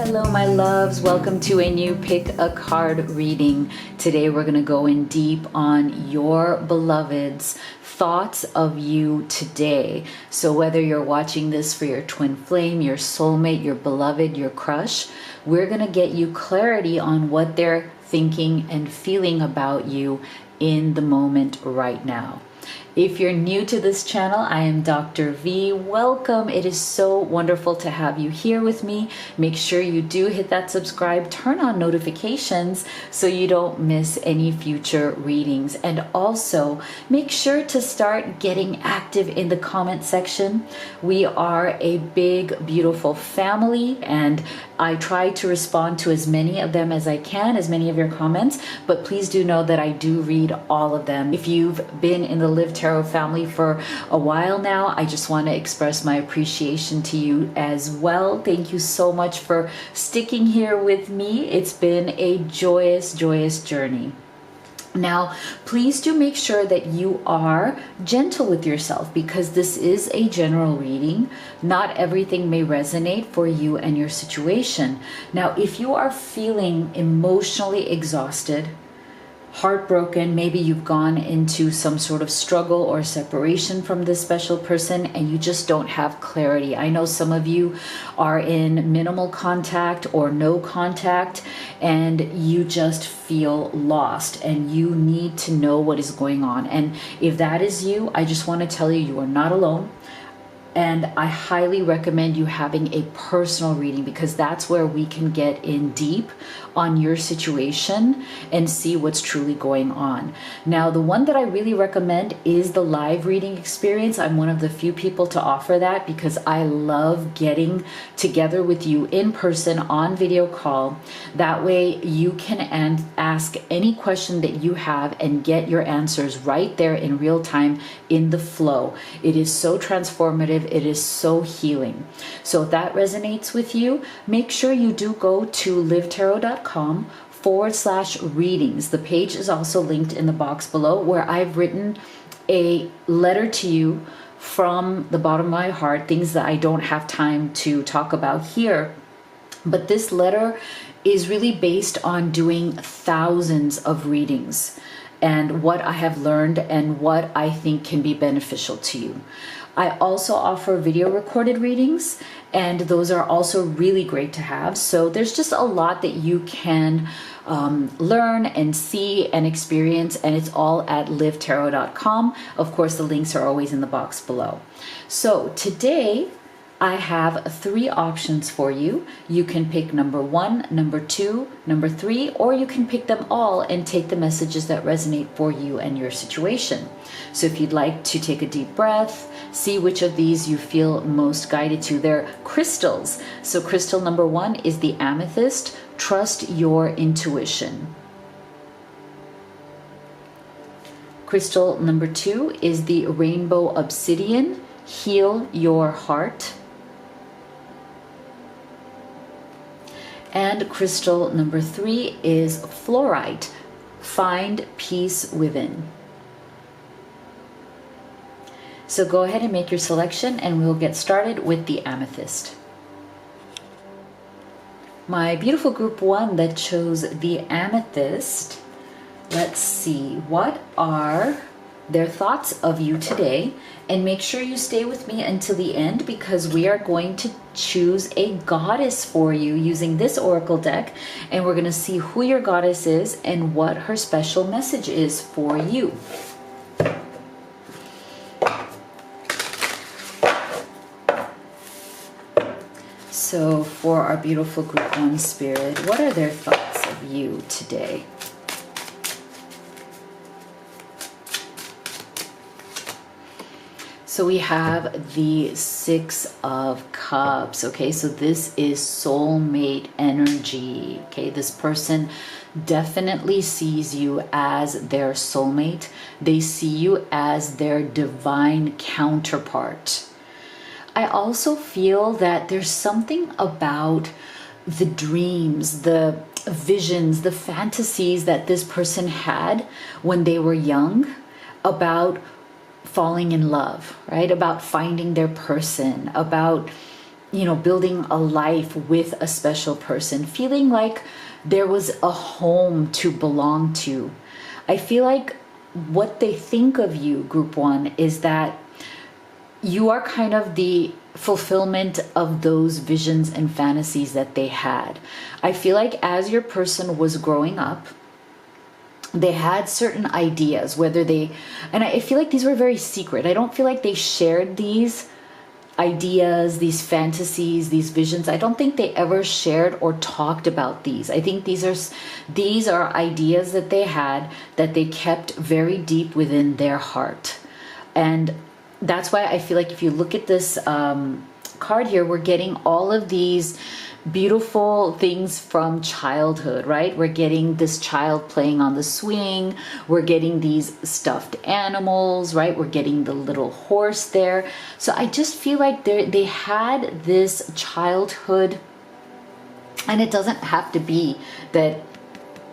Hello my loves, welcome to a new pick a card reading. Today we're going to go in deep on your beloved's thoughts of you today. So whether you're watching this for your twin flame, your soulmate, your beloved, your crush, we're going to get you clarity on what they're thinking and feeling about you in the moment right now. If you're new to this channel, I am Dr. V. Welcome. It is so wonderful to have you here with me. Make sure you do hit that subscribe, turn on notifications so you don't miss any future readings. And also make sure to start getting active in the comment section. We are a big, beautiful family, and I try to respond to as many of them as I can, as many of your comments, but please do know that I do read all of them. If you've been in the Live Tarot family for a while now, I just want to express my appreciation to you as well. Thank you so much for sticking here with me. It's been a joyous, joyous journey. Now, please do make sure that you are gentle with yourself because this is a general reading. Not everything may resonate for you and your situation. Now, if you are feeling emotionally exhausted, heartbroken, maybe you've gone into some sort of struggle or separation from this special person and you just don't have clarity. I know some of you are in minimal contact or no contact and you just feel lost and you need to know what is going on. And if that is you, I just want to tell you, you are not alone. And I highly recommend you having a personal reading because that's where we can get in deep on your situation and see what's truly going on. Now, the one that I really recommend is the live reading experience. I'm one of the few people to offer that because I love getting together with you in person on video call. That way you can ask any question that you have and get your answers right there in real time in the flow. It is so transformative. It is so healing. So if that resonates with you, make sure you do go to livetarot.com/readings. The page is also linked in the box below where I've written a letter to you from the bottom of my heart, things that I don't have time to talk about here. But this letter is really based on doing thousands of readings and what I have learned and what I think can be beneficial to you. I also offer video recorded readings, and those are also really great to have. So there's just a lot that you can learn and see and experience, and it's all at livetarot.com. Of course, the links are always in the box below. So today, I have 3 options for you. You can pick number 1, number 2, number 3, or you can pick them all and take the messages that resonate for you and your situation. So if you'd like to take a deep breath, see which of these you feel most guided to. They're crystals. So crystal number 1 is the amethyst. Trust your intuition. Crystal number 2 is the rainbow obsidian. Heal your heart. And crystal number 3 is fluorite. Find peace within. So go ahead and make your selection and we'll get started with the amethyst. My beautiful group 1 that chose the amethyst, let's see, what are their thoughts of you today? And make sure you stay with me until the end because we are going to choose a goddess for you using this oracle deck, and we're going to see who your goddess is and what her special message is for you. So for our beautiful group 1 spirit, what are their thoughts of you today? So we have the 6 of Cups. Okay, so this is soulmate energy. Okay, this person definitely sees you as their soulmate. They see you as their divine counterpart. I also feel that there's something about the dreams, the visions, the fantasies that this person had when they were young about falling in love, right? About finding their person, about building a life with a special person, feeling like there was a home to belong to. I feel like what they think of you, group one, is that you are kind of the fulfillment of those visions and fantasies that they had. I feel like as your person was growing up, they had certain ideas, and I feel like these were very secret. I don't feel like they shared these ideas, these fantasies, these visions. I don't think they ever shared or talked about these. I think these are ideas that they had, that they kept very deep within their heart. And that's why I feel like if you look at this card here, we're getting all of these beautiful things from childhood, right? We're getting this child playing on the swing. We're getting these stuffed animals, right? We're getting the little horse there. So I just feel like they had this childhood, and it doesn't have to be that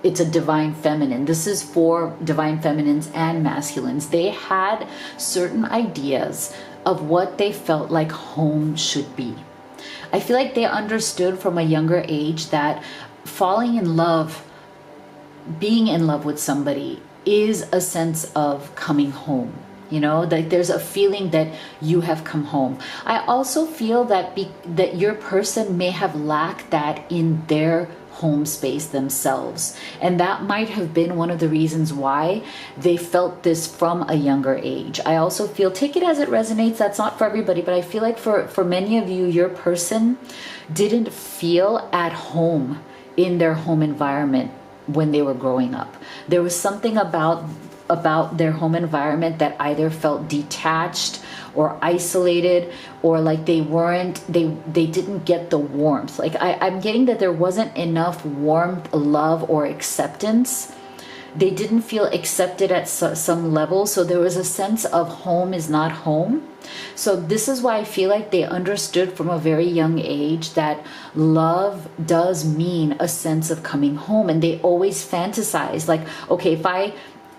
it's a divine feminine. This is for divine feminines and masculines. They had certain ideas of what they felt like home should be. I feel like they understood from a younger age that falling in love, being in love with somebody, is a sense of coming home. Like there's a feeling that you have come home. I also feel that that your person may have lacked that in their home space themselves, and that might have been one of the reasons why they felt this from a younger age. I also feel, take it as it resonates, that's not for everybody, but I feel like for many of you, your person didn't feel at home in their home environment when they were growing up. There was something about their home environment that either felt detached or isolated, or like they didn't get the warmth. Like I'm getting that there wasn't enough warmth, love, or acceptance. They didn't feel accepted at some level, so there was a sense of home is not home. So this is why I feel like they understood from a very young age that love does mean a sense of coming home, and they always fantasize like, okay,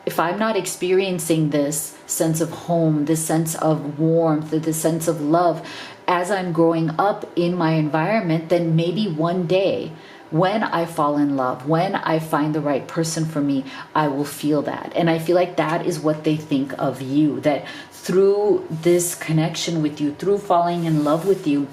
if I'm not experiencing this sense of home, this sense of warmth, this sense of love as I'm growing up in my environment, then maybe one day when I fall in love, when I find the right person for me, I will feel that. And I feel like that is what they think of you, that through this connection with you, through falling in love with you,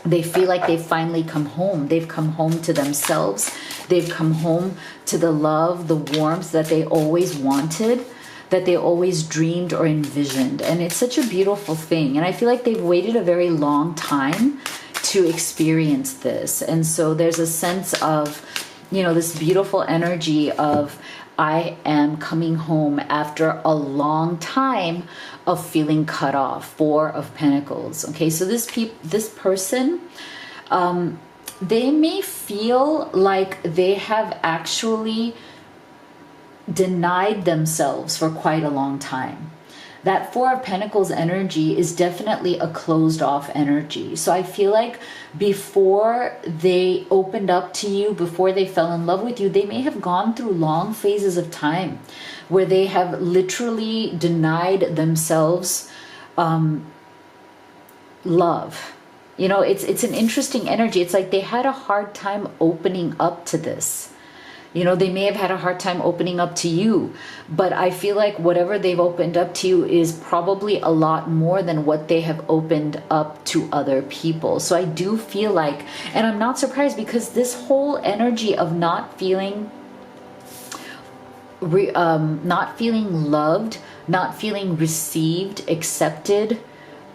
they feel like they've finally come home. They've come home to themselves. They've come home to the love, the warmth that they always wanted, that they always dreamed or envisioned. And it's such a beautiful thing. And I feel like they've waited a very long time to experience this. And so there's a sense of, this beautiful energy of, I am coming home after a long time of feeling cut off. Four of Pentacles. Okay, so this person, they may feel like they have actually denied themselves for quite a long time. That Four of Pentacles energy is definitely a closed off energy. So I feel like before they opened up to you, before they fell in love with you, they may have gone through long phases of time where they have literally denied themselves love. It's an interesting energy. It's like they had a hard time opening up to this. They may have had a hard time opening up to you, but I feel like whatever they've opened up to you is probably a lot more than what they have opened up to other people. So I do feel like, and I'm not surprised, because this whole energy of not feeling loved, not feeling received, accepted,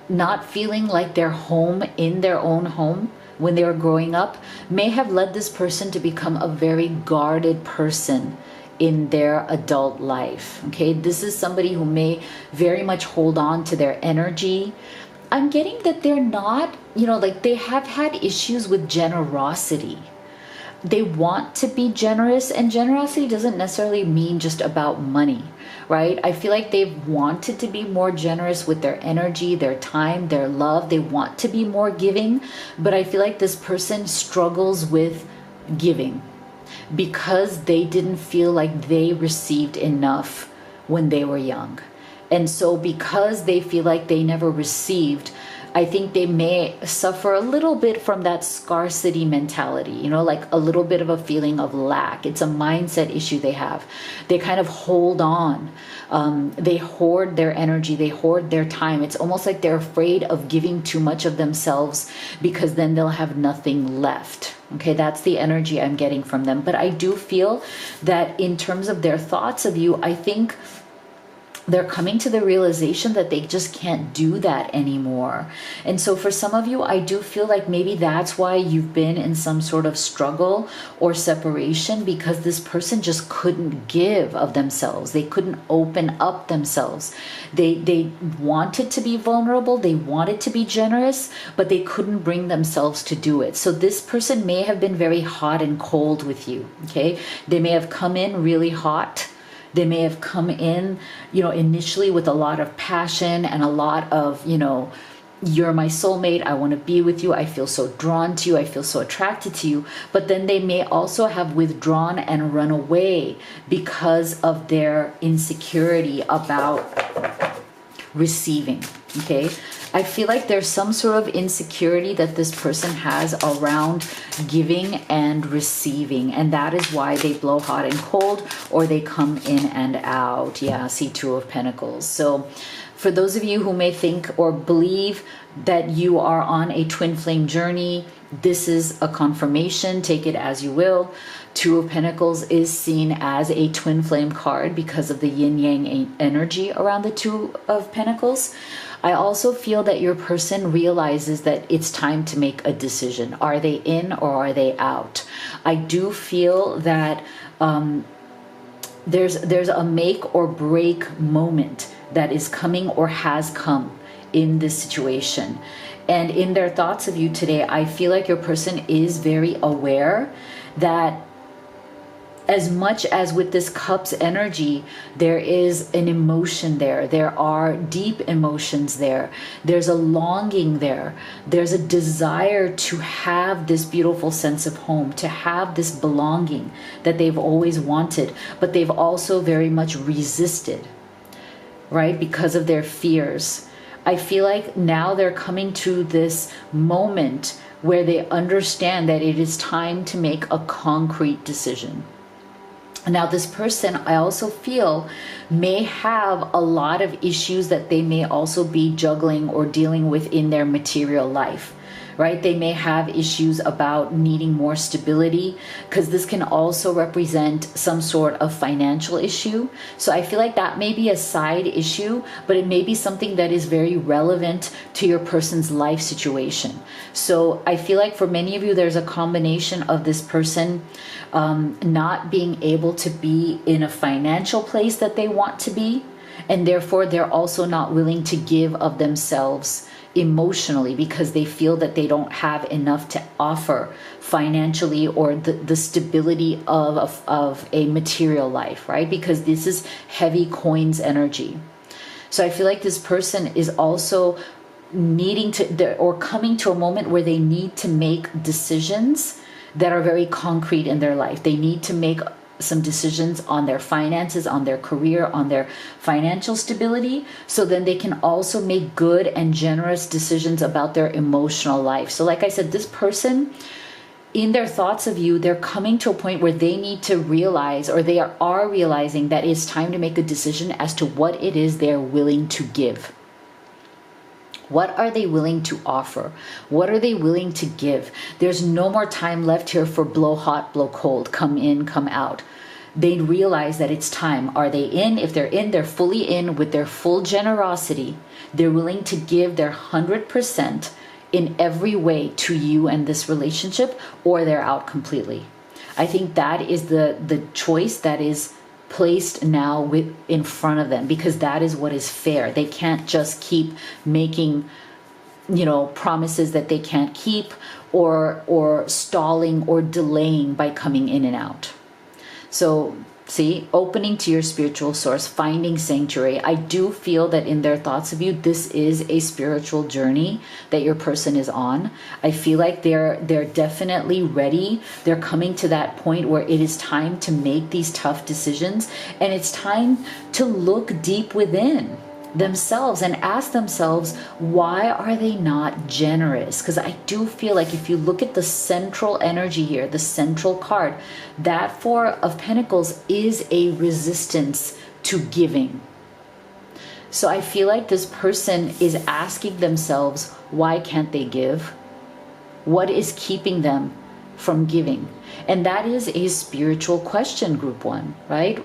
not feeling like they're home in their own home when they were growing up, may have led this person to become a very guarded person in their adult life. Okay, this is somebody who may very much hold on to their energy. I'm getting that they're not, like they have had issues with generosity. They want to be generous, and generosity doesn't necessarily mean just about money, right? I feel like they've wanted to be more generous with their energy, their time, their love. They want to be more giving, but I feel like this person struggles with giving because they didn't feel like they received enough when they were young. And so because they feel like they never received, I think they may suffer a little bit from that scarcity mentality, like a little bit of a feeling of lack. It's a mindset issue they have. They kind of hold on. They hoard their energy. They hoard their time. It's almost like they're afraid of giving too much of themselves because then they'll have nothing left. Okay, that's the energy I'm getting from them. But I do feel that in terms of their thoughts of you, I think they're coming to the realization that they just can't do that anymore. And so for some of you, I do feel like maybe that's why you've been in some sort of struggle or separation, because this person just couldn't give of themselves. They couldn't open up themselves. They wanted to be vulnerable. They wanted to be generous, but they couldn't bring themselves to do it. So this person may have been very hot and cold with you. Okay. They may have come in really hot. They may have come in, initially with a lot of passion and a lot of, you're my soulmate. I want to be with you. I feel so drawn to you. I feel so attracted to you. But then they may also have withdrawn and run away because of their insecurity about receiving. Okay. I feel like there's some sort of insecurity that this person has around giving and receiving. And that is why they blow hot and cold, or they come in and out. Yeah, see, Two of Pentacles. So for those of you who may think or believe that you are on a twin flame journey, this is a confirmation. Take it as you will. Two of Pentacles is seen as a twin flame card because of the yin yang energy around the Two of Pentacles. I also feel that your person realizes that it's time to make a decision. Are they in or are they out? I do feel that there's a make or break moment that is coming or has come in this situation. And in their thoughts of you today, I feel like your person is very aware that as much as with this Cups energy, there is an emotion there. There are deep emotions there. There's a longing there. There's a desire to have this beautiful sense of home, to have this belonging that they've always wanted, but they've also very much resisted, right? Because of their fears. I feel like now they're coming to this moment where they understand that it is time to make a concrete decision. Now, this person, I also feel, may have a lot of issues that they may also be juggling or dealing with in their material life, right? They may have issues about needing more stability, because this can also represent some sort of financial issue. So I feel like that may be a side issue, but it may be something that is very relevant to your person's life situation. So I feel like for many of you, there's a combination of this person not being able to be in a financial place that they want to be, and therefore they're also not willing to give of themselves emotionally because they feel that they don't have enough to offer financially or the stability of a material life, right? Because this is heavy coins energy. So I feel like this person is also needing to, or coming to a moment where they need to make decisions that are very concrete in their life. They need to make some decisions on their finances, on their career, on their financial stability, so then they can also make good and generous decisions about their emotional life. So like I said, this person, in their thoughts of you, they're coming to a point where they need to realize, or they are realizing, that it's time to make a decision as to what it is they're willing to give. What are they willing to offer? What are they willing to give? There's no more time left here for blow hot, blow cold, come in, come out. They realize that it's time. Are they in? If they're in, they're fully in with their full generosity. They're willing to give their 100% in every way to you and this relationship, or they're out completely. I think that is the choice that is placed now in front of them, because that is what is fair. They can't just keep making, promises that they can't keep, or stalling or delaying by coming in and out. So see, opening to your spiritual source, finding sanctuary. I do feel that in their thoughts of you, this is a spiritual journey that your person is on. I feel like they're definitely ready. They're coming to that point where it is time to make these tough decisions, and it's time to look deep within. themselves and ask themselves, why are they not generous? Because I do feel like if you look at the central energy here, the central card, that Four of Pentacles is a resistance to giving. So I feel like this person is asking themselves, why can't they give? What is keeping them from giving? And that is a spiritual question, group one, right?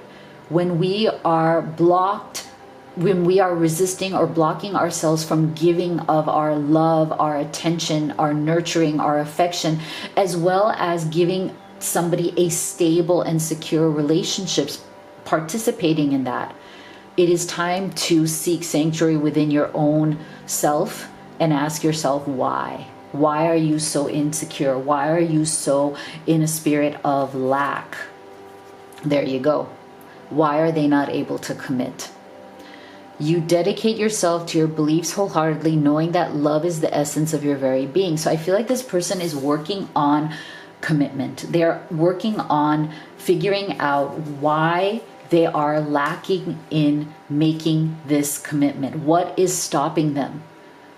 When we are blocked, when we are resisting or blocking ourselves from giving of our love, our attention, our nurturing, our affection, as well as giving somebody a stable and secure relationships, participating in that, it is time to seek sanctuary within your own self and ask yourself why. Why are you so insecure? Why are you so in a spirit of lack? There you go. Why are they not able to commit? You dedicate yourself to your beliefs wholeheartedly, knowing that love is the essence of your very being. So I feel like this person is working on commitment. They're working on figuring out why they are lacking in making this commitment. What is stopping them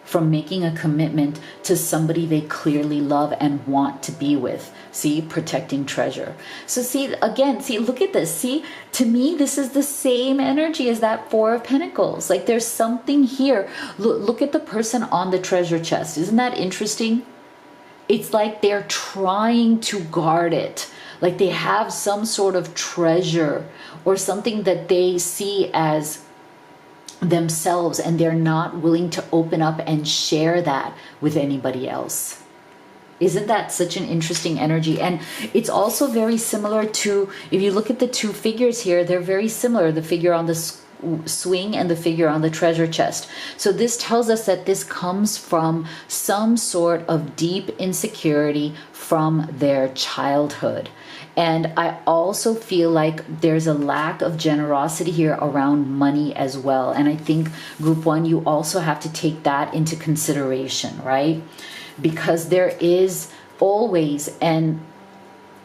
from making a commitment to somebody they clearly love and want to be with? See, protecting treasure. So see, again, see, look at this. See, to me, this is the same energy as that Four of Pentacles. Like there's something here. Look at the person on the treasure chest. Isn't that interesting? It's like they're trying to guard it. Like they have some sort of treasure or something that they see as themselves, and they're not willing to open up and share that with anybody else. Isn't that such an interesting energy? And it's also very similar to, if you look at the two figures here, they're very similar. The figure on the swing and the figure on the treasure chest. So this tells us that this comes from some sort of deep insecurity from their childhood. And I also feel like there's a lack of generosity here around money as well. And I think group one, you also have to take that into consideration, right? Because there is always an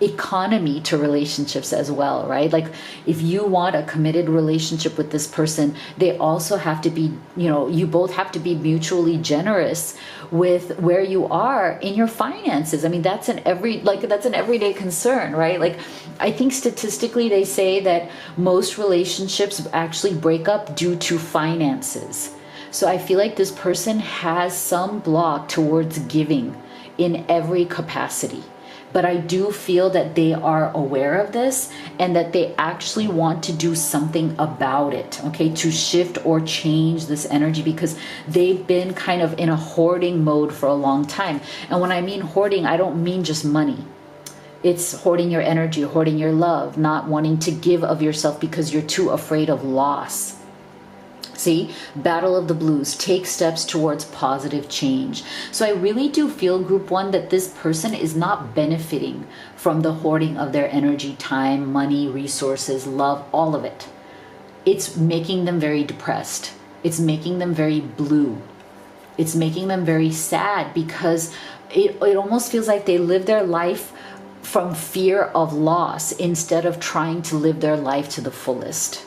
economy to relationships as well, right? Like if you want a committed relationship with this person, they also have to be, you both have to be mutually generous with where you are in your finances. I mean, that's an everyday concern, right? Like I think statistically they say that most relationships actually break up due to finances. So I feel like this person has some block towards giving in every capacity. But I do feel that they are aware of this and that they actually want to do something about it, okay, to shift or change this energy, because they've been kind of in a hoarding mode for a long time. And when I mean hoarding, I don't mean just money. It's hoarding your energy, hoarding your love, not wanting to give of yourself because you're too afraid of loss. See, battle of the blues, take steps towards positive change. So I really do feel, group one, that this person is not benefiting from the hoarding of their energy, time, money, resources, love, all of it. It's making them very depressed. It's making them very blue. It's making them very sad, because it almost feels like they live their life from fear of loss instead of trying to live their life to the fullest.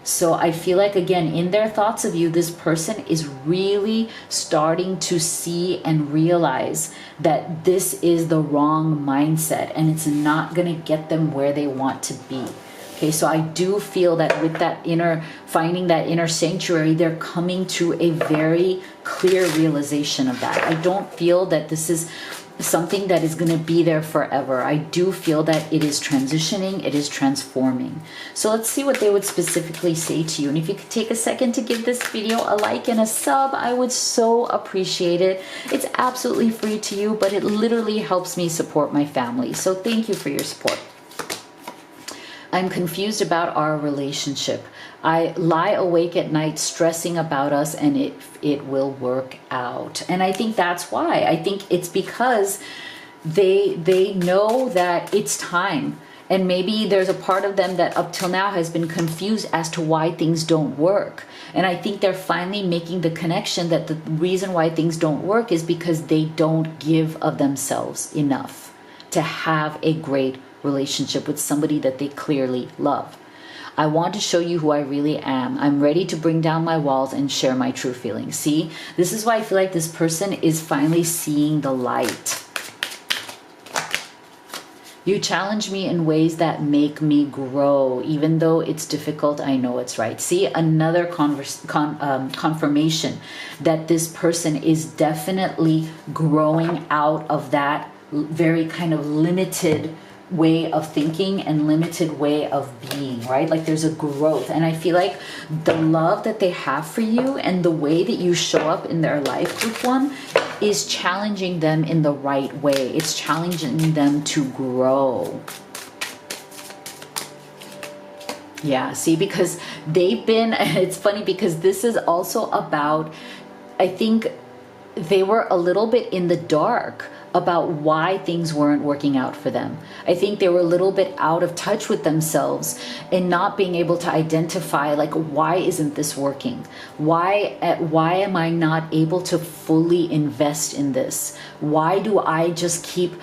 So I feel like, again, in their thoughts of you, this person is really starting to see and realize that this is the wrong mindset and it's not going to get them where they want to be. Okay, so I do feel that with that finding that inner sanctuary, they're coming to a very clear realization of that. I don't feel that this is something that is going to be there forever. I do feel that it is transitioning, it is transforming. So let's see what they would specifically say to you. And if you could take a second to give this video a like and a sub, I would so appreciate it. It's absolutely free to you, but it literally helps me support my family. So thank you for your support. I'm confused about our relationship. I lie awake at night stressing about us, and it will work out. And I think that's why. I think it's because they know that it's time. And maybe there's a part of them that up till now has been confused as to why things don't work. And I think they're finally making the connection that the reason why things don't work is because they don't give of themselves enough to have a great relationship with somebody that they clearly love. I want to show you who I really am. I'm ready to bring down my walls and share my true feelings. See, this is why I feel like this person is finally seeing the light. You challenge me in ways that make me grow. Even though it's difficult, I know it's right. See, another confirmation that this person is definitely growing out of that very kind of limited way of thinking and limited way of being, right? Like there's a growth. And I feel like the love that they have for you and the way that you show up in their life, group one, is challenging them in the right way. It's challenging them to grow. Yeah, see, because they've been, it's funny because this is also about, I think they were a little bit in the dark about why things weren't working out for them. I think they were a little bit out of touch with themselves and not being able to identify, like, why isn't this working? Why am I not able to fully invest in this? Why do I just keep,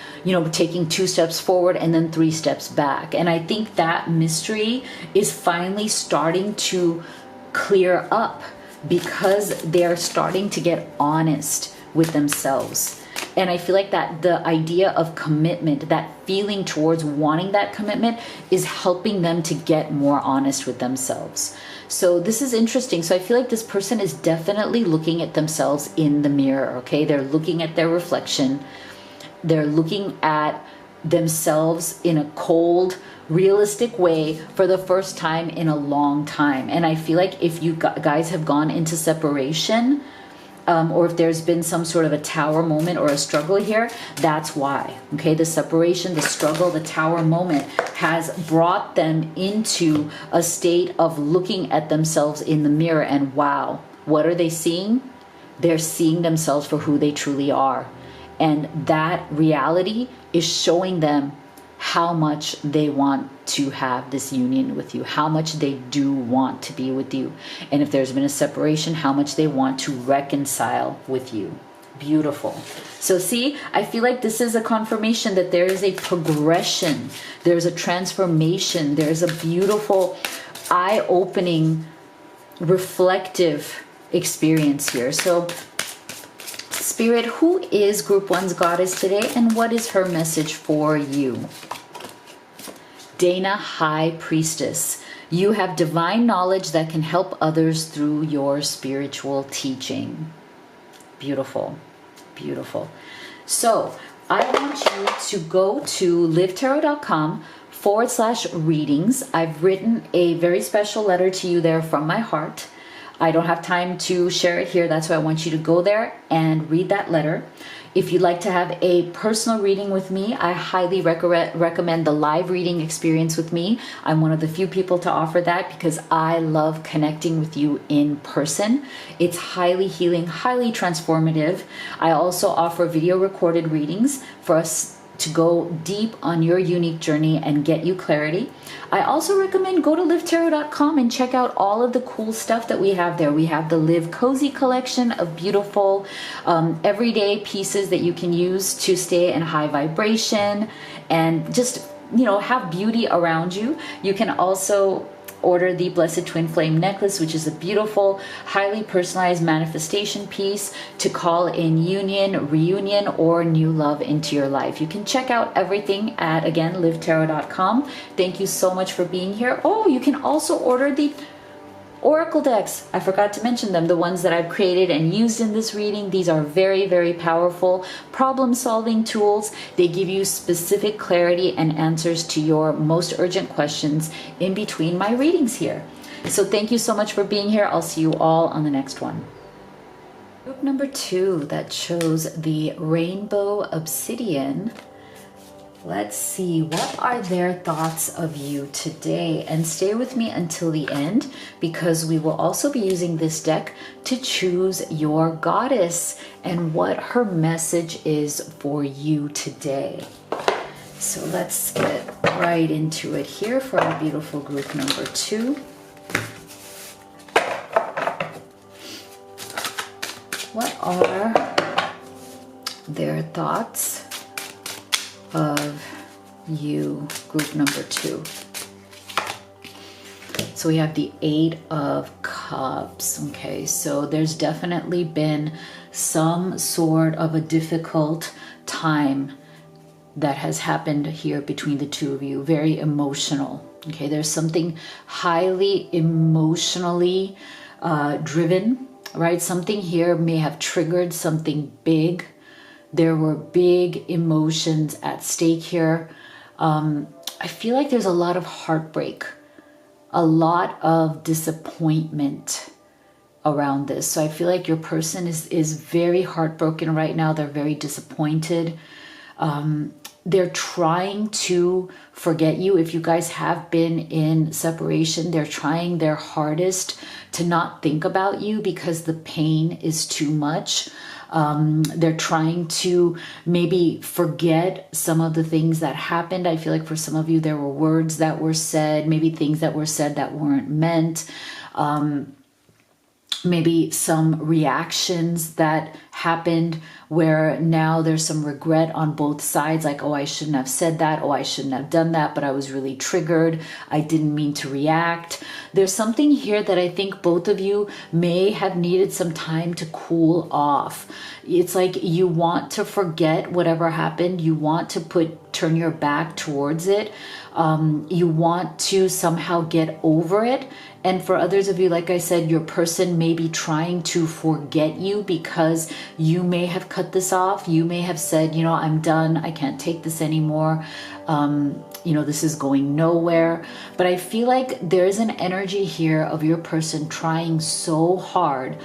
taking 2 steps forward and then 3 steps back? And I think that mystery is finally starting to clear up because they're starting to get honest with themselves. And I feel like that the idea of commitment, that feeling towards wanting that commitment, is helping them to get more honest with themselves. So this is interesting. So I feel like this person is definitely looking at themselves in the mirror, okay? They're looking at their reflection. They're looking at themselves in a cold, realistic way for the first time in a long time. And I feel like if you guys have gone into separation, or if there's been some sort of a tower moment or a struggle here, that's why. Okay, the separation, the struggle, the tower moment has brought them into a state of looking at themselves in the mirror, and wow, what are they seeing? They're seeing themselves for who they truly are. And that reality is showing them how much they want to have this union with you, how much they do want to be with you. And if there's been a separation, how much they want to reconcile with you. Beautiful. So see, I feel like this is a confirmation that there is a progression, there's a transformation, there's a beautiful, eye-opening, reflective experience here. So Spirit, who is Group 1's goddess today, and what is her message for you? Dana, High Priestess. You have divine knowledge that can help others through your spiritual teaching. Beautiful, beautiful. So I want you to go to livetarot.com/readings. I've written a very special letter to you there from my heart. I don't have time to share it here. That's why I want you to go there and read that letter. If you'd like to have a personal reading with me, I highly recommend the live reading experience with me. I'm one of the few people to offer that because I love connecting with you in person. It's highly healing, highly transformative. I also offer video recorded readings for us to go deep on your unique journey and get you clarity. I also recommend go to livetarot.com and check out all of the cool stuff that we have there. We have the Live Cozy collection of beautiful everyday pieces that you can use to stay in high vibration and just, have beauty around you. You can also order the Blessed Twin Flame necklace, which is a beautiful, highly personalized manifestation piece to call in union, reunion, or new love into your life. You can check out everything at, again, livetarot.com. Thank you so much for being here. Oh, you can also order the Oracle decks. I forgot to mention them, the ones that I've created and used in this reading. These are very, very powerful problem-solving tools. They give you specific clarity and answers to your most urgent questions in between my readings here. So thank you so much for being here. I'll see you all on the next one. Group number 2 that chose the Rainbow Obsidian. Let's see, what are their thoughts of you today? And stay with me until the end because we will also be using this deck to choose your goddess and what her message is for you today. So let's get right into it here for our beautiful group number 2. What are their thoughts of you, group number 2? So we have the Eight of Cups. Okay, so there's definitely been some sort of a difficult time that has happened here between the two of you. Very emotional. Okay, there's something highly emotionally driven, right? Something here may have triggered something big. There were big emotions at stake here. I feel like there's a lot of heartbreak, a lot of disappointment around this. So I feel like your person is very heartbroken right now. They're very disappointed. They're trying to forget you. If you guys have been in separation, they're trying their hardest to not think about you because the pain is too much. They're trying to maybe forget some of the things that happened. I feel like for some of you, there were words that were said, maybe things that were said that weren't meant. Maybe some reactions that happened where now there's some regret on both sides, like, oh, I shouldn't have said that, oh, I shouldn't have done that, but I was really triggered, I didn't mean to react. There's something here that I think both of you may have needed some time to cool off. It's like you want to forget whatever happened, you want to turn your back towards it, you want to somehow get over it. And for others of you, like I said, your person may be trying to forget you because you may have cut this off. You may have said, I'm done. I can't take this anymore. This is going nowhere. But I feel like there's an energy here of your person trying so hard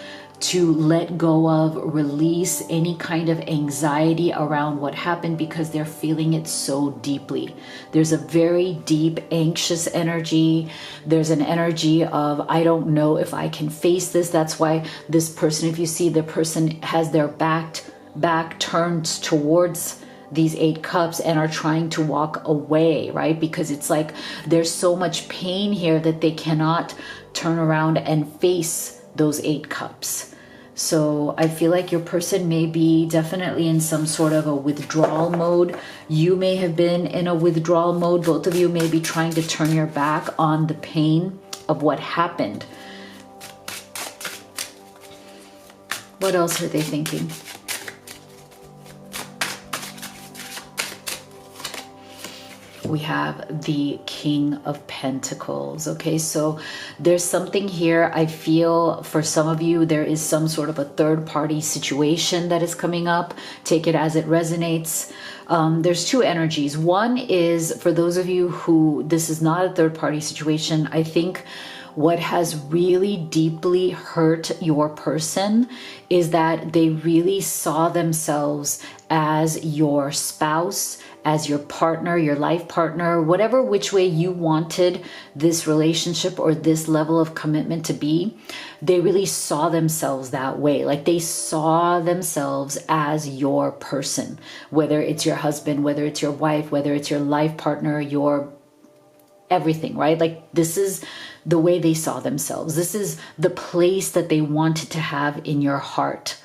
to let go of, release any kind of anxiety around what happened because they're feeling it so deeply. There's a very deep, anxious energy. There's an energy of, I don't know if I can face this. That's why this person, if you see the person has their back turned towards these Eight Cups and are trying to walk away, right? Because it's like there's so much pain here that they cannot turn around and face those Eight Cups. So I feel like your person may be definitely in some sort of a withdrawal mode. You may have been in a withdrawal mode. Both of you may be trying to turn your back on the pain of what happened. What else are they thinking? We have the King of Pentacles. Okay, so there's something here. I feel for some of you, there is some sort of a third party situation that is coming up. Take it as it resonates. There's two energies. One is for those of you who this is not a third party situation. I think what has really deeply hurt your person is that they really saw themselves as your spouse, as your partner, your life partner, whatever which way you wanted this relationship or this level of commitment to be. They really saw themselves that way. Like they saw themselves as your person, whether it's your husband, whether it's your wife, whether it's your life partner, your everything, right? Like this is the way they saw themselves. This is the place that they wanted to have in your heart.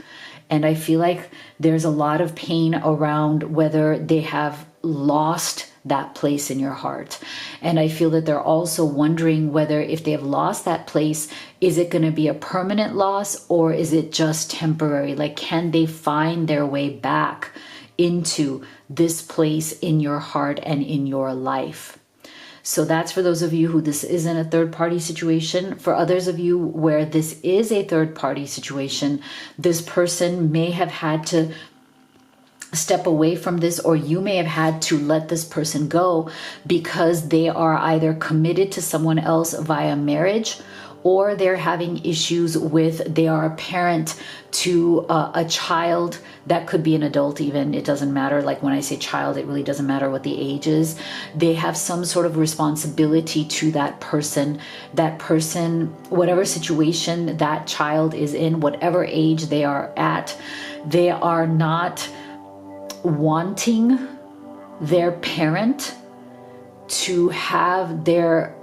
And I feel like there's a lot of pain around whether they have lost that place in your heart. And I feel that they're also wondering whether if they have lost that place, is it going to be a permanent loss or is it just temporary? Like, can they find their way back into this place in your heart and in your life? So that's for those of you who this isn't a third party situation. For others of you where this is a third party situation, this person may have had to step away from this, or you may have had to let this person go because they are either committed to someone else via marriage, or they're having issues with, they are a parent to a child that could be an adult even. It doesn't matter. Like when I say child, it really doesn't matter what the age is. They have some sort of responsibility to that person, whatever situation that child is in, whatever age they are at, they are not wanting their parent to have their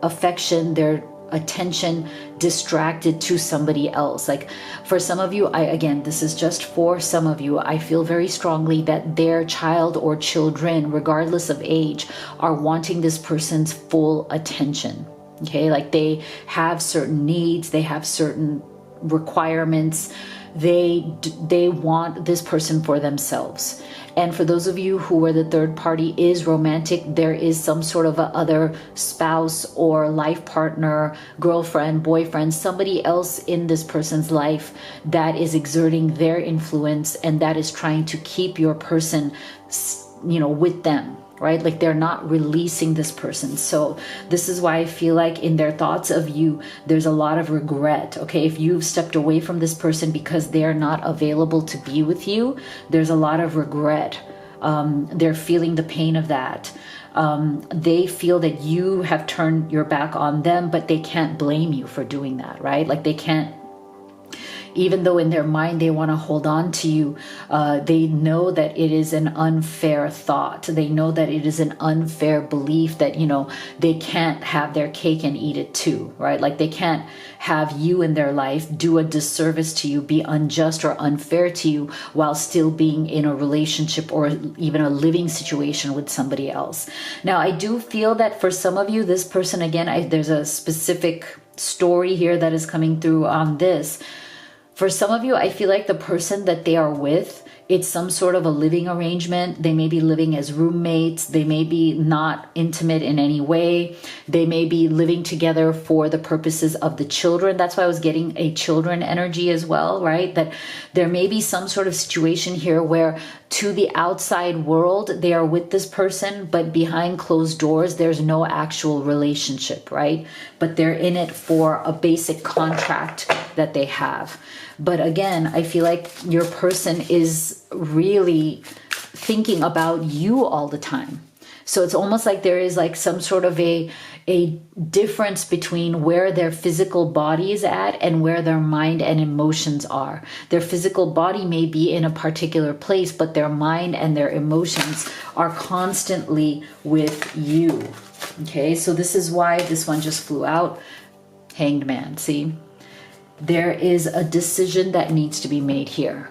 affection, their attention distracted to somebody else. Like for some of you, again, this is just for some of you, I feel very strongly that their child or children, regardless of age, are wanting this person's full attention. Okay, like they have certain needs, they have certain requirements. They want this person for themselves. And for those of you who are the third party is romantic, there is some sort of a other spouse or life partner, girlfriend, boyfriend, somebody else in this person's life that is exerting their influence and that is trying to keep your person, with them. Right? Like they're not releasing this person. So this is why I feel like in their thoughts of you, there's a lot of regret. Okay. If you've stepped away from this person because they're not available to be with you, there's a lot of regret. They're feeling the pain of that. They feel that you have turned your back on them, but they can't blame you for doing that. Right? Like they can't, even though in their mind they want to hold on to you, they know that it is an unfair thought. They know that it is an unfair belief that, they can't have their cake and eat it too, right? Like they can't have you in their life do a disservice to you, be unjust or unfair to you while still being in a relationship or even a living situation with somebody else. Now, I do feel that for some of you, this person, again, there's a specific story here that is coming through on this. For some of you, I feel like the person that they are with, it's some sort of a living arrangement. They may be living as roommates. They may be not intimate in any way. They may be living together for the purposes of the children. That's why I was getting a children energy as well, right? That there may be some sort of situation here where to the outside world, they are with this person, but behind closed doors, there's no actual relationship, right? But they're in it for a basic contract that they have. But again, I feel like your person is really thinking about you all the time. So it's almost like there is like some sort of a difference between where their physical body is at and where their mind and emotions are. Their physical body may be in a particular place, but their mind and their emotions are constantly with you. Okay, so this is why this one just flew out. Hanged Man, see? There is a decision that needs to be made here,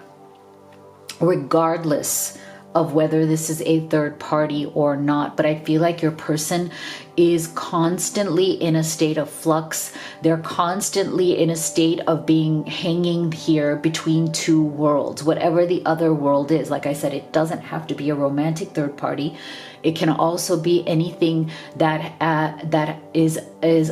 regardless of whether this is a third party or not. But I feel like your person is constantly in a state of flux. They're constantly in a state of being hanging here between two worlds, whatever the other world is. Like I said, it doesn't have to be a romantic third party. It can also be anything that is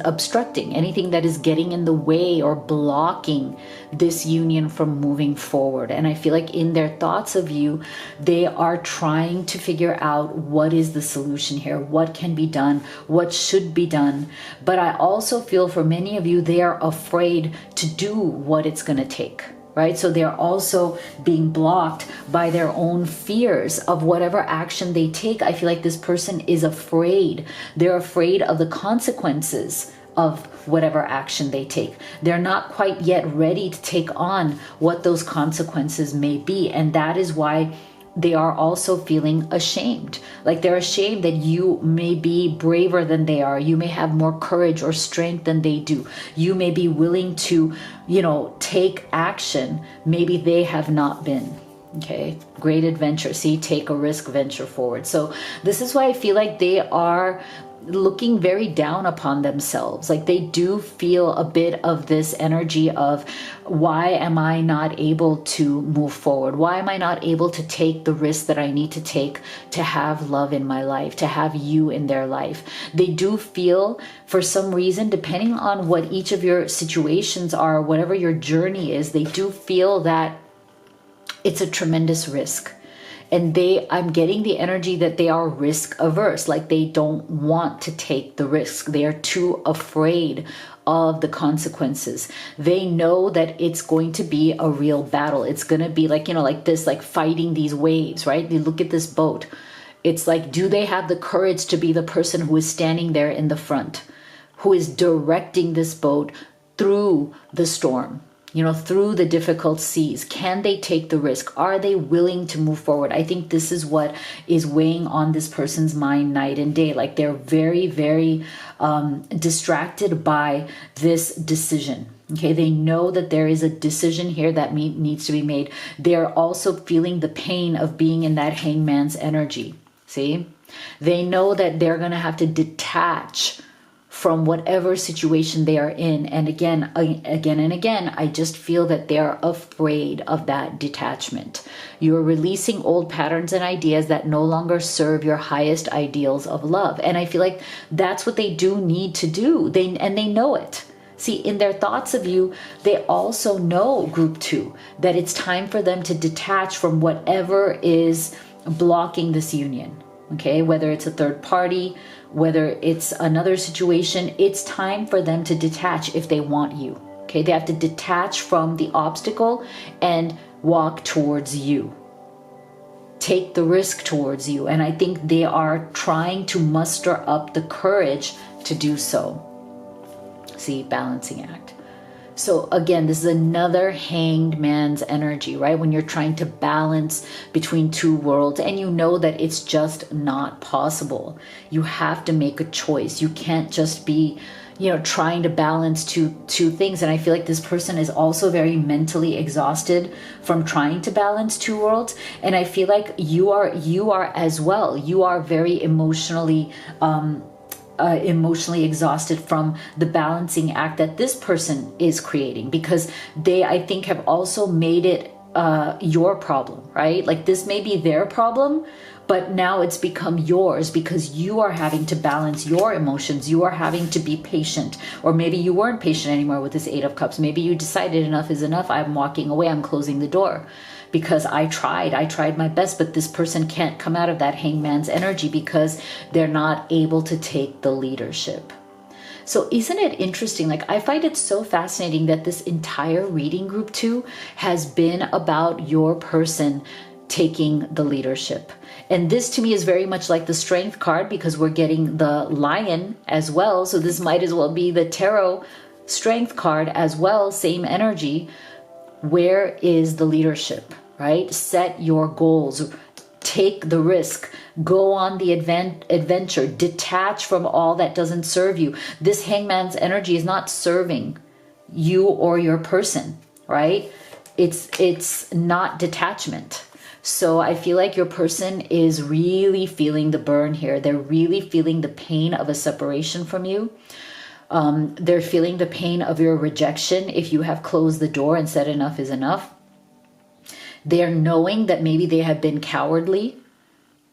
obstructing, anything that is getting in the way or blocking this union from moving forward. And I feel like in their thoughts of you, they are trying to figure out what is the solution here, what can be done, what should be done. But I also feel for many of you, they are afraid to do what it's going to take. Right? So they're also being blocked by their own fears of whatever action they take. I feel like this person is afraid. They're afraid of the consequences of whatever action they take. They're not quite yet ready to take on what those consequences may be. And that is why they are also feeling ashamed. Like they're ashamed that you may be braver than they are. You may have more courage or strength than they do. You may be willing to, take action. Maybe they have not been. Okay. Great adventure. See, take a risk, venture forward. So this is why I feel like they are looking very down upon themselves. Like they do feel a bit of this energy of, why am I not able to move forward? Why am I not able to take the risk that I need to take to have love in my life, to have you in their life? They do feel, for some reason, depending on what each of your situations are, whatever your journey is, they do feel that it's a tremendous risk. And I'm getting the energy that they are risk averse, like they don't want to take the risk. They are too afraid of the consequences. They know that it's going to be a real battle. It's going to be like, like this, like fighting these waves, right? You look at this boat. It's like, do they have the courage to be the person who is standing there in the front, who is directing this boat through the storm? Through the difficult seas? Can they take the risk? Are they willing to move forward? I think this is what is weighing on this person's mind night and day. Like they're very, very distracted by this decision. Okay, they know that there is a decision here that needs to be made. They're also feeling the pain of being in that hangman's energy. See? They know that they're going to have to detach from whatever situation they are in. And again and again, I just feel that they're afraid of that detachment. You're releasing old patterns and ideas that no longer serve your highest ideals of love. And I feel like that's what they do need to do. They know it. See, in their thoughts of you, they also know, group 2, that it's time for them to detach from whatever is blocking this union. Okay, whether it's a third party, whether it's another situation, it's time for them to detach if they want you. Okay, they have to detach from the obstacle and walk towards you. Take the risk towards you. And I think they are trying to muster up the courage to do so. See, balancing act. So again, this is another hanged man's energy, right? When you're trying to balance between two worlds and you know that it's just not possible. You have to make a choice. You can't just be, trying to balance two things. And I feel like this person is also very mentally exhausted from trying to balance two worlds. And I feel like you are as well. You are very emotionally exhausted from the balancing act that this person is creating, because they, I think, have also made it your problem, right? Like this may be their problem, but now it's become yours because you are having to balance your emotions. You are having to be patient, or maybe you weren't patient anymore with this 8 of Cups. Maybe you decided enough is enough. I'm walking away. I'm closing the door. Because I tried my best, but this person can't come out of that hangman's energy because they're not able to take the leadership. So isn't it interesting? Like, I find it so fascinating that this entire reading, group 2, has been about your person taking the leadership. And this to me is very much like the Strength card, because we're getting the Lion as well. So this might as well be the Tarot Strength card as well, same energy. Where is the leadership? Right? Set your goals, take the risk, go on the adventure, detach from all that doesn't serve you. This hangman's energy is not serving you or your person, right? It's not detachment. So I feel like your person is really feeling the burn here. They're really feeling the pain of a separation from you. They're feeling the pain of your rejection if you have closed the door and said enough is enough. They're knowing that maybe they have been cowardly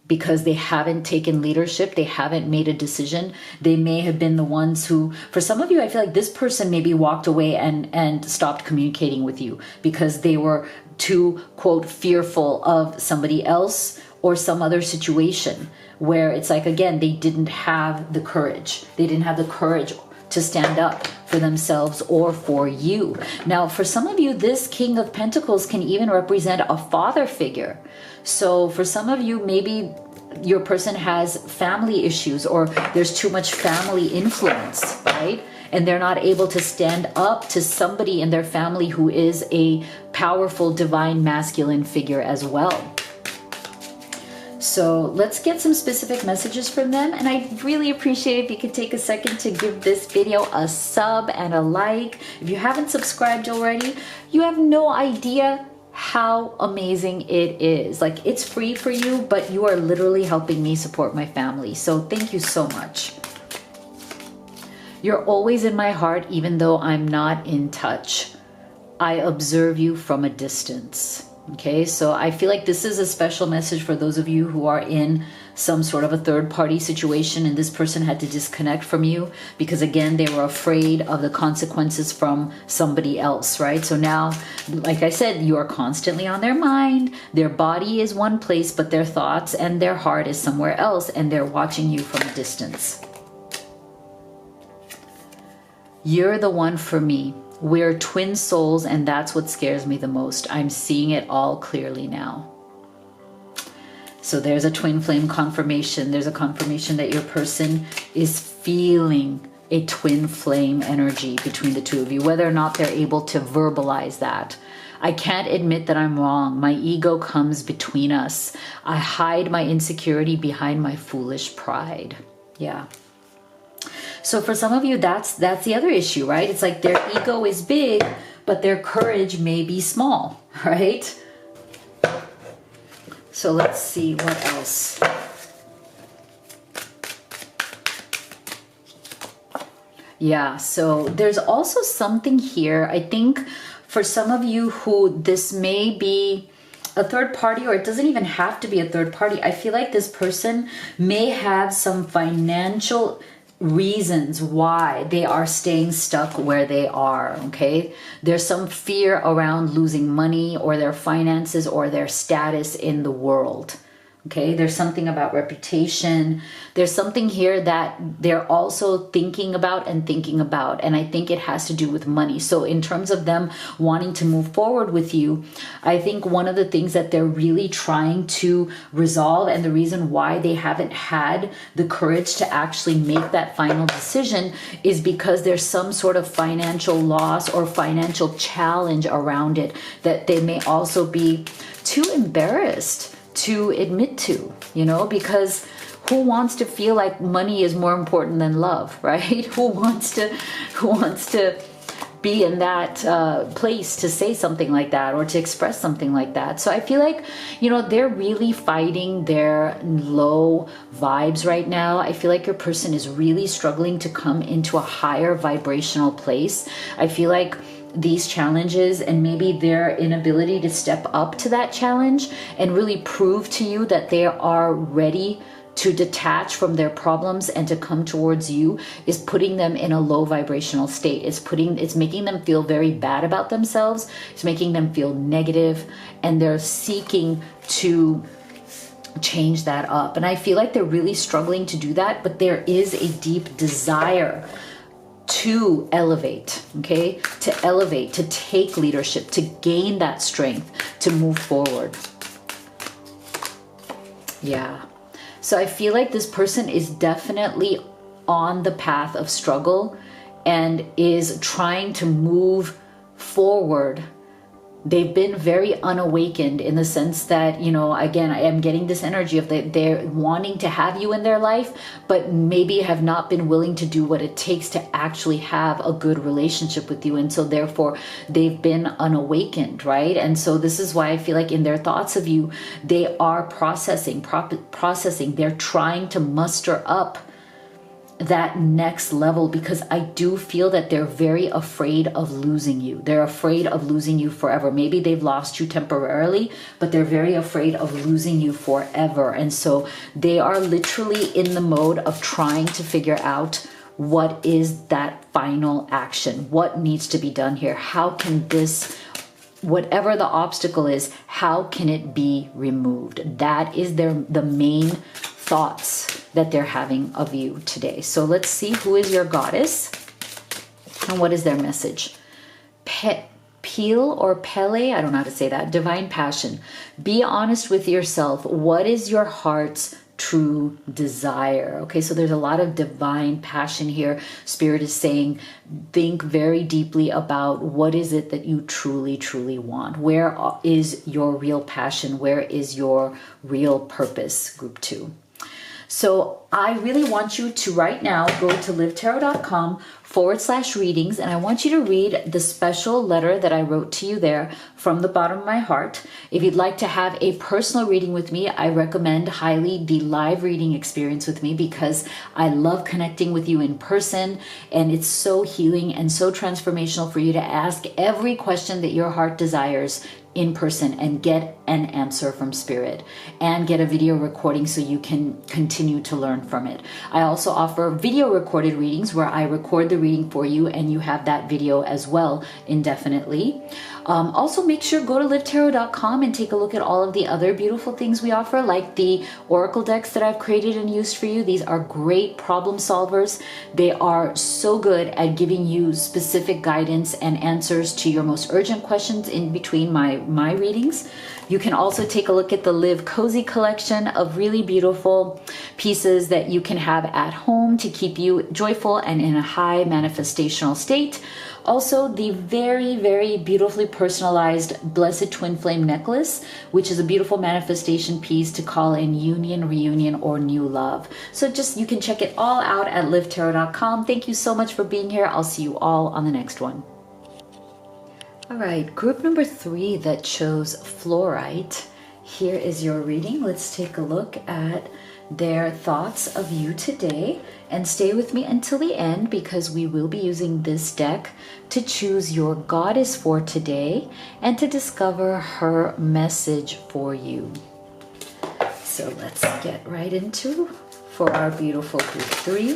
because they haven't taken leadership. They haven't made a decision. They may have been the ones who, for some of you, I feel like this person maybe walked away and stopped communicating with you because they were too, quote, fearful of somebody else or some other situation where it's like, again, they didn't have the courage. They didn't have the courage to stand up for themselves or for you. Now, for some of you, this King of Pentacles can even represent a father figure. So for some of you, maybe your person has family issues or there's too much family influence, right? And they're not able to stand up to somebody in their family who is a powerful divine masculine figure as well. So let's get some specific messages from them. And I'd really appreciate if you could take a second to give this video a sub and a like. If you haven't subscribed already, you have no idea how amazing it is. Like, it's free for you, but you are literally helping me support my family. So thank you so much. You're always in my heart, even though I'm not in touch. I observe you from a distance. Okay, so I feel like this is a special message for those of you who are in some sort of a third-party situation and this person had to disconnect from you because, again, they were afraid of the consequences from somebody else, right? So now, like I said, you are constantly on their mind. Their body is one place, but their thoughts and their heart is somewhere else, and they're watching you from a distance. You're the one for me. We're twin souls, and that's what scares me the most. I'm seeing it all clearly now. So there's a twin flame confirmation. There's a confirmation that your person is feeling a twin flame energy between the two of you, whether or not they're able to verbalize that. I can't admit that I'm wrong. My ego comes between us. I hide my insecurity behind my foolish pride. Yeah. So for some of you, that's the other issue, right? It's like their ego is big, but their courage may be small, right? So let's see what else. Yeah, so there's also something here. I think for some of you who this may be a third party, or it doesn't even have to be a third party. I feel like this person may have some financial reasons why they are staying stuck where they are, okay? There's some fear around losing money or their finances or their status in the world. Okay, there's something about reputation. There's something here that they're also thinking about. And I think it has to do with money. So in terms of them wanting to move forward with you, I think one of the things that they're really trying to resolve, and the reason why they haven't had the courage to actually make that final decision, is because there's some sort of financial loss or financial challenge around it that they may also be too embarrassed to admit to, because who wants to feel like money is more important than love, right? Who wants to be in that place to say something like that or to express something like that? So I feel like, they're really fighting their low vibes right now. I feel like your person is really struggling to come into a higher vibrational place. I feel like these challenges and maybe their inability to step up to that challenge and really prove to you that they are ready to detach from their problems and to come towards you is putting them in a low vibrational state. It's making them feel very bad about themselves. It's making them feel negative, and they're seeking to change that up. And I feel like they're really struggling to do that, but there is a deep desire to elevate, okay? To elevate, to take leadership, to gain that strength, to move forward. Yeah. So I feel like this person is definitely on the path of struggle and is trying to move forward. They've been very unawakened in the sense that, again, I am getting this energy of they're wanting to have you in their life, but maybe have not been willing to do what it takes to actually have a good relationship with you. And so therefore they've been unawakened, right? And so this is why I feel like in their thoughts of you, they are processing. They're trying to muster up that next level, because I do feel that they're very afraid of losing you. They're afraid of losing you forever. Maybe they've lost you temporarily, but they're very afraid of losing you forever. And so they are literally in the mode of trying to figure out what is that final action? What needs to be done here? How can this, whatever the obstacle is, how can it be removed? That is the main thoughts that they're having of you today. So let's see, who is your goddess and what is their message? Peel or Pele, I don't know how to say that. Divine passion. Be honest with yourself. What is your heart's true desire? Okay, so there's a lot of divine passion here. Spirit is saying, think very deeply about what is it that you truly, truly want. Where is your real passion? Where is your real purpose? Group 2. So I really want you to right now go to livetarot.com/readings, and I want you to read the special letter that I wrote to you there from the bottom of my heart. If you'd like to have a personal reading with me, I recommend highly the live reading experience with me, because I love connecting with you in person, and it's so healing and so transformational for you to ask every question that your heart desires in person and get an answer from Spirit, and get a video recording so you can continue to learn from it. I also offer video recorded readings where I record the reading for you and you have that video as well indefinitely. Also, make sure go to livetarot.com and take a look at all of the other beautiful things we offer, like the oracle decks that I've created and used for you. These are great problem solvers. They are so good at giving you specific guidance and answers to your most urgent questions in between my readings. You can also take a look at the Live Cozy collection of really beautiful pieces that you can have at home to keep you joyful and in a high manifestational state. Also, the very, very beautifully personalized Blessed Twin Flame necklace, which is a beautiful manifestation piece to call in union, reunion, or new love. So you can check it all out at livetarot.com. Thank you so much for being here. I'll see you all on the next one. All right, group number 3 that chose fluorite. Here is your reading. Let's take a look at their thoughts of you today, and stay with me until the end because we will be using this deck to choose your goddess for today and to discover her message for you. So let's get right into for our beautiful group 3.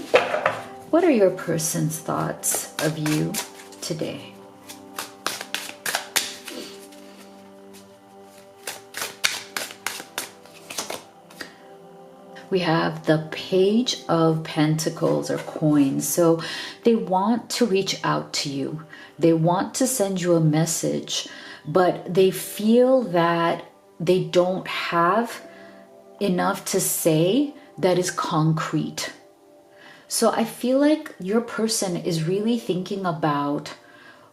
What are your person's thoughts of you today? We have the Page of Pentacles or coins. So they want to reach out to you. They want to send you a message, but they feel that they don't have enough to say that is concrete. So I feel like your person is really thinking about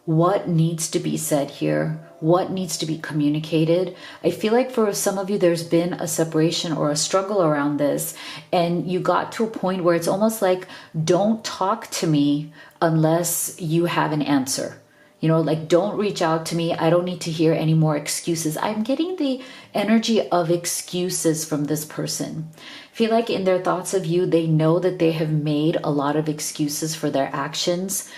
what needs to be said here, what needs to be communicated. I feel like for some of you, there's been a separation or a struggle around this, and you got to a point where it's almost like, don't talk to me unless you have an answer. You know, like, don't reach out to me. I don't need to hear any more excuses. I'm getting the energy of excuses from this person. I feel like in their thoughts of you, they know that they have made a lot of excuses for their actions.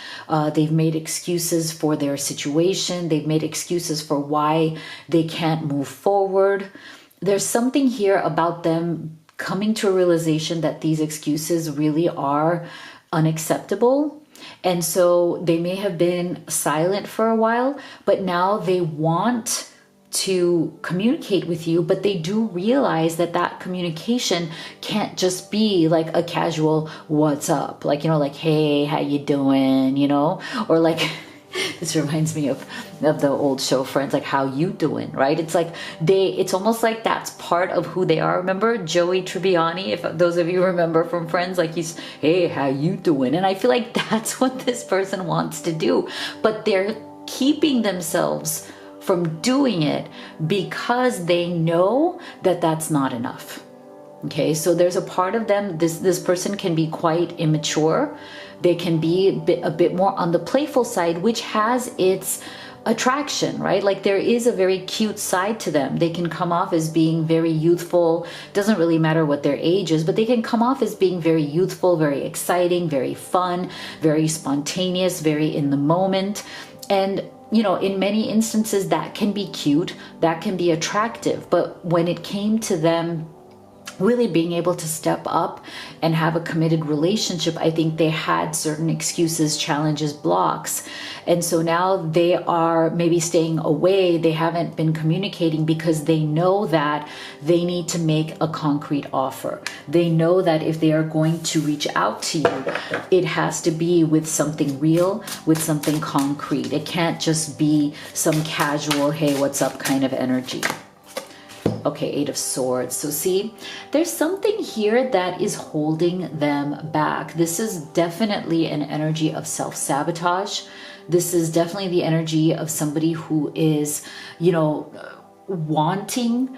They've made excuses for their situation. They've made excuses for why they can't move forward. There's something here about them coming to a realization that these excuses really are unacceptable. And so they may have been silent for a while, but now they want to communicate with you, but they do realize that that communication can't just be like a casual what's up, like, you know, like, hey, how you doing, you know, or like this reminds me of the old show Friends, like, how you doing, right? It's like it's almost like that's part of who they are. Remember Joey Tribbiani, if those of you remember from Friends, like, he's, hey, how you doing? And I feel like that's what this person wants to do, but they're keeping themselves from doing it because they know that that's not enough. Okay, so there's a part of them, this person can be quite immature. They can be a bit more on the playful side, which has its attraction, right? Like, there is a very cute side to them. They can come off as being very youthful. Doesn't really matter what their age is, but they can come off as being very youthful, very exciting, very fun, very spontaneous, very in the moment. And you know, in many instances that can be cute, that can be attractive. But when it came to them really being able to step up and have a committed relationship, I think they had certain excuses, challenges, blocks. And so now they are maybe staying away. They haven't been communicating because they know that they need to make a concrete offer. They know that if they are going to reach out to you, it has to be with something real, with something concrete. It can't just be some casual, hey, what's up kind of energy. Okay, 8 of Swords. So see, there's something here that is holding them back. This is definitely an energy of self-sabotage. This is definitely the energy of somebody who is, you know, wanting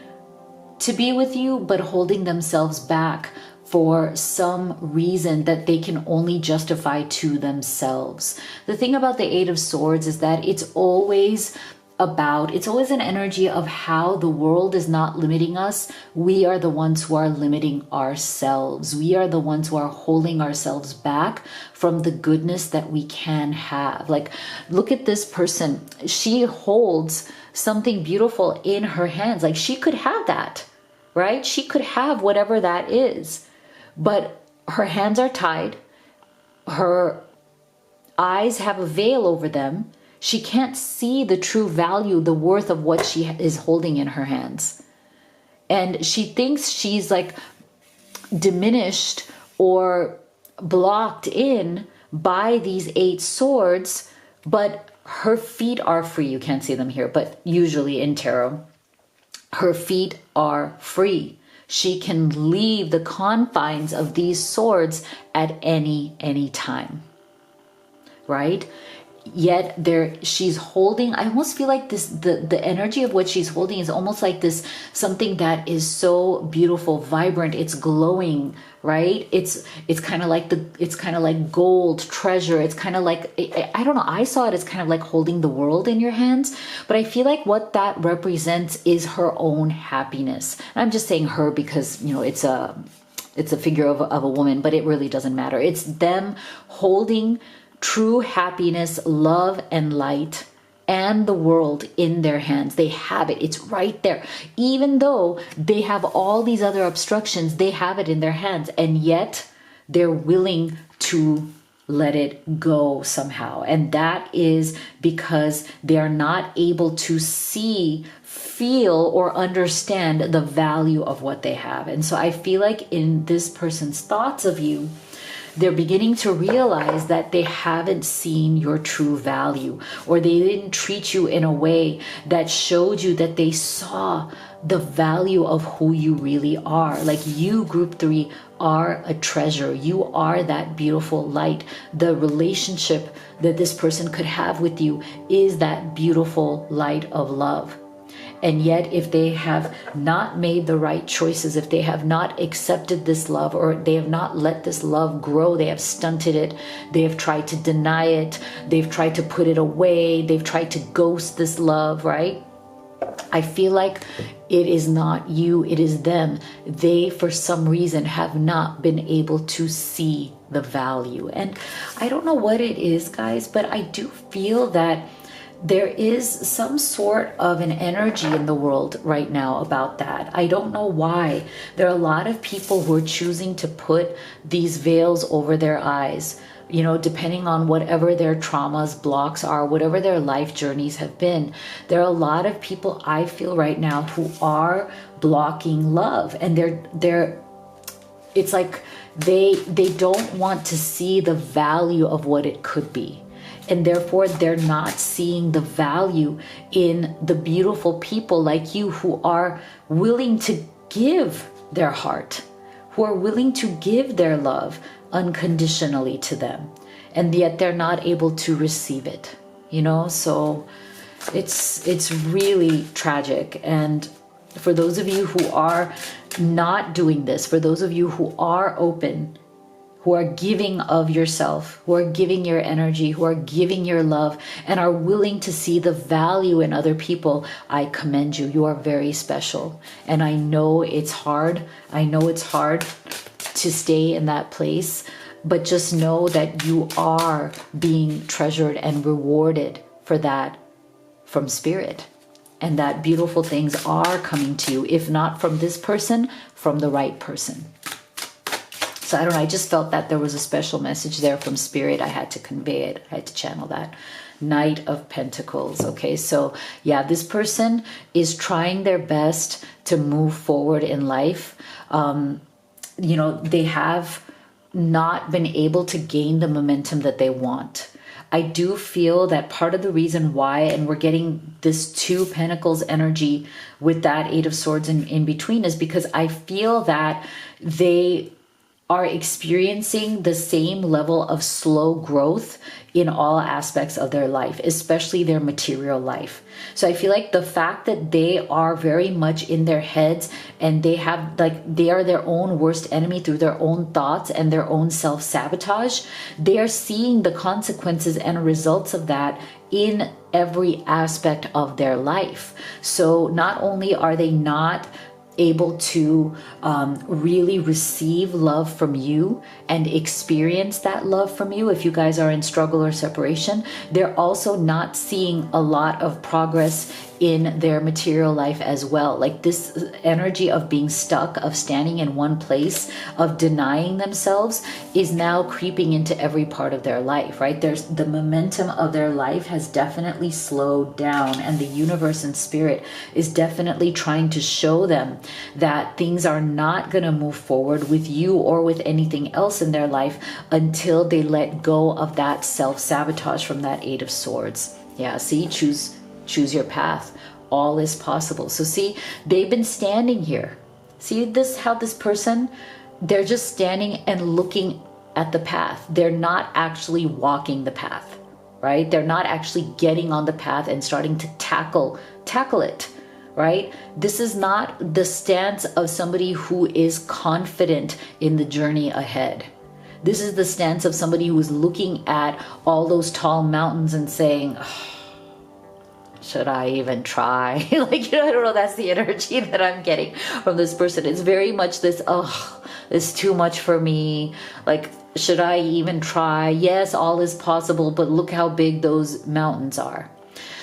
to be with you, but holding themselves back for some reason that they can only justify to themselves. The thing about the 8 of Swords is that it's always an energy of how the world is not limiting us. We are the ones who are limiting ourselves. We are the ones who are holding ourselves back from the goodness that we can have. Like, look at this person. She holds something beautiful in her hands. Like, she could have that, right? She could have whatever that is, but her hands are tied. Her eyes have a veil over them. She can't see the true value, the worth of what she is holding in her hands. And she thinks she's like diminished or blocked in by these 8 swords, but her feet are free. You can't see them here, but usually in tarot, her feet are free. She can leave the confines of these swords at any time, right? yet she's holding, I almost feel like the energy of what she's holding is almost like this, something that is so beautiful, vibrant, it's glowing, right? It's kind of like it's kind of like gold treasure. It's kind of like, I don't know, I saw it as kind of like holding the world in your hands, but I feel like what that represents is her own happiness. And I'm just saying her because, it's a figure of a woman, but it really doesn't matter. It's them holding true happiness, love, and light, and the world in their hands. They have it. It's right there. Even though they have all these other obstructions, they have it in their hands. And yet they're willing to let it go somehow. And that is because they are not able to see, feel, or understand the value of what they have. And so I feel like in this person's thoughts of you, they're beginning to realize that they haven't seen your true value, or they didn't treat you in a way that showed you that they saw the value of who you really are. Like you, group 3, are a treasure. You are that beautiful light. The relationship that this person could have with you is that beautiful light of love. And yet, if they have not made the right choices, if they have not accepted this love, or they have not let this love grow, they have stunted it, they have tried to deny it, they've tried to put it away, they've tried to ghost this love, right? I feel like it is not you, it is them. They, for some reason, have not been able to see the value. And I don't know what it is, guys, but I do feel that there is some sort of an energy in the world right now about that. I don't know why. There are a lot of people who are choosing to put these veils over their eyes, depending on whatever their traumas, blocks are, whatever their life journeys have been. There are a lot of people, I feel right now, who are blocking love, and it's like they don't want to see the value of what it could be. And therefore, they're not seeing the value in the beautiful people like you who are willing to give their heart, who are willing to give their love unconditionally to them. And yet they're not able to receive it, So it's really tragic. And for those of you who are not doing this, for those of you who are open, who are giving of yourself, who are giving your energy, who are giving your love, and are willing to see the value in other people, I commend you. You are very special. And I know it's hard. I know it's hard to stay in that place, but just know that you are being treasured and rewarded for that from spirit. And that beautiful things are coming to you, if not from this person, from the right person. So I don't know, I just felt that there was a special message there from spirit. I had to convey it. I had to channel that. Knight of Pentacles. Okay, so yeah, this person is trying their best to move forward in life. They have not been able to gain the momentum that they want. I do feel that part of the reason why, and we're getting this 2 Pentacles energy with that 8 of Swords in between, is because I feel that they are experiencing the same level of slow growth in all aspects of their life, especially their material life. So I feel like the fact that they are very much in their heads, and they are their own worst enemy through their own thoughts and their own self-sabotage, they are seeing the consequences and results of that in every aspect of their life. So not only are they not able to really receive love from you and experience that love from you, if you guys are in struggle or separation, they're also not seeing a lot of progress in their material life as well. Like this energy of being stuck, of standing in one place, of denying themselves, is now creeping into every part of their life, right? There's the momentum of their life has definitely slowed down, and the universe and spirit is definitely trying to show them that things are not going to move forward with you or with anything else in their life until they let go of that self-sabotage from that 8 of Swords. Yeah, see, choose your path. All is possible. So see, they've been standing here. See this, how this person, they're just standing and looking at the path. They're not actually walking the path, right? They're not actually getting on the path and starting to tackle it, right? This is not the stance of somebody who is confident in the journey ahead. This is the stance of somebody who is looking at all those tall mountains and saying, "Oh, should I even try?" Like, I don't know, that's the energy that I'm getting from this person. It's very much this, oh, it's too much for me. Like, should I even try? Yes, all is possible, but look how big those mountains are.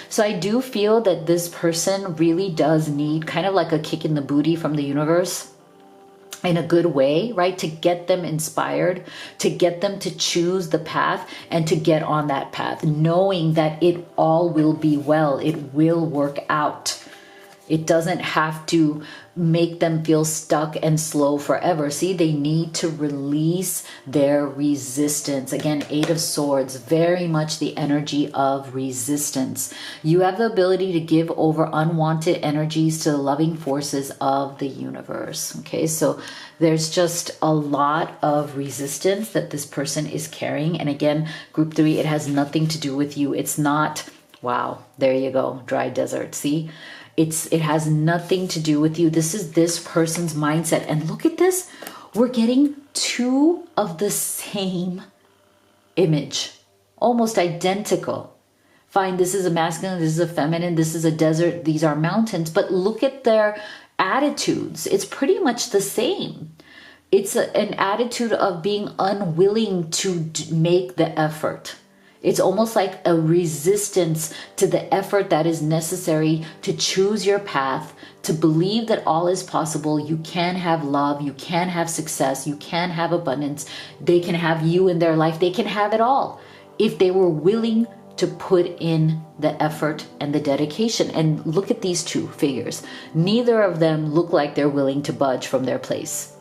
So I do feel that this person really does need kind of like a kick in the booty from the universe, in a good way, right? To get them inspired, to get them to choose the path and to get on that path, knowing that it all will be well. It will work out. It doesn't have to make them feel stuck and slow forever. See, they need to release their resistance. Again, Eight of Swords, very much the energy of resistance. You have the ability to give over unwanted energies to the loving forces of the universe. Okay, so there's just a lot of resistance that this person is carrying. And again, group 3, it has nothing to do with you. It's not, wow, there you go, dry desert. See? It has nothing to do with you. This is this person's mindset. And look at this. We're getting 2 of the same image, almost identical. Fine, this is a masculine, this is a feminine, this is a desert, these are mountains. But look at their attitudes. It's pretty much the same. It's an attitude of being unwilling to make the effort. It's almost like a resistance to the effort that is necessary to choose your path, to believe that all is possible. You can have love, you can have success, you can have abundance. They can have you in their life. They can have it all if they were willing to put in the effort and the dedication. And look at these 2 figures. Neither of them look like they're willing to budge from their place.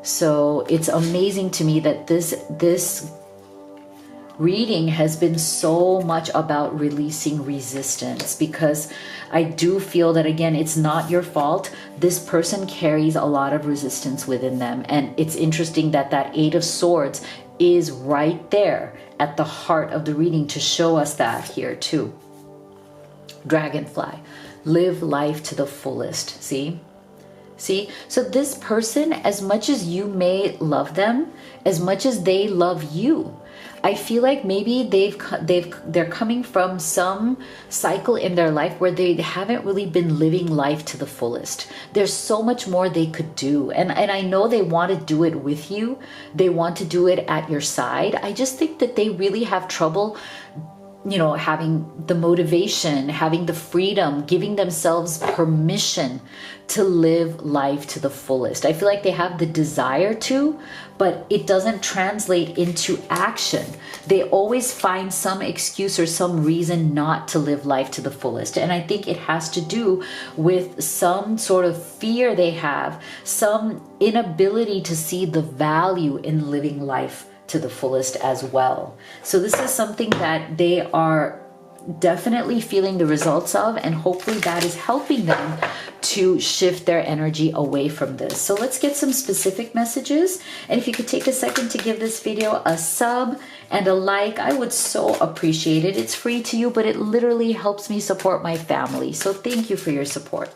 So it's amazing to me that this reading has been so much about releasing resistance, because I do feel that, again, it's not your fault. This person carries a lot of resistance within them. And it's interesting that that 8 of Swords is right there at the heart of the reading to show us that here too. Dragonfly, live life to the fullest. See? So this person, as much as you may love them, as much as they love you, I feel like maybe they're coming from some cycle in their life where they haven't really been living life to the fullest. There's so much more they could do. And I know they want to do it with you. They want to do it at your side. I just think that they really have trouble, having the motivation, having the freedom, giving themselves permission to live life to the fullest. I feel like they have the desire to, but it doesn't translate into action. They always find some excuse or some reason not to live life to the fullest. And I think it has to do with some sort of fear they have, some inability to see the value in living life to the fullest as well. So this is something that they are definitely feeling the results of, and hopefully that is helping them to shift their energy away from this. So let's get some specific messages. And if you could take a second to give this video a sub and a like, I would so appreciate it. It's free to you, but it literally helps me support my family. So thank you for your support.